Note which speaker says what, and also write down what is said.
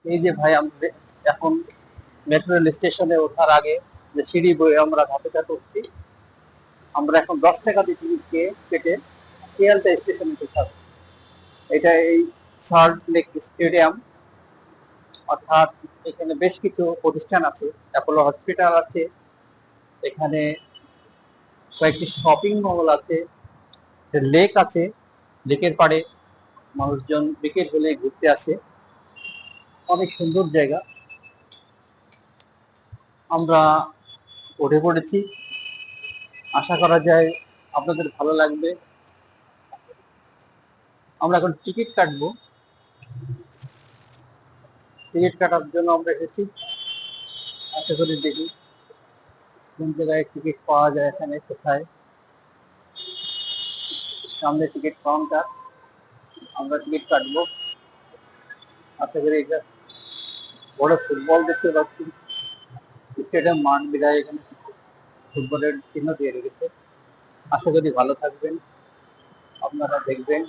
Speaker 1: এই যে ভাই আমরা এখন মেট্রো রেল স্টেশনে ওঠার আগে যে সিঁড়ি বয়ে আমরা ধাপে ধাপে উঠছি, আমরা এখন 10 টাকা দিয়ে টিকিট কেটে শিয়ালদা স্টেশনে উঠতে হবে। এটা এই সল্ট লেক স্টেডিয়াম, অর্থাৎ এখানে বেশ কিছু প্রতিষ্ঠান আছে, অ্যাপোলো হসপিটাল আছে, এখানে কয়েকটি শপিং মল আছে, লেক আছে, লেকের পাড়ে মানুষজন বিকেল হলে ঘুরতে আসে, অনেক সুন্দর জায়গা। আমরা উঠে পড়েছি, আশা করা যায় আপনাদের ভালো লাগবে। আমরা এখন টিকিট কাটবো, টিকিট কাটার জন্য আমরা এসেছি। আশা করি দেখি কোন জায়গায় টিকিট পাওয়া যায়, এখানে কোথায়। সামনে টিকিট কাউন্টার, আমরা টিকিট কাটবো। আশা করি এটা বড় ফুটবল দেখতে পাচ্ছি, স্টেডিয়াম মাঠ বিদায় এখানে ফুটবলের চিহ্ন দিয়ে রেখেছে। আশা করি ভালো থাকবেন, আপনারা দেখবেন।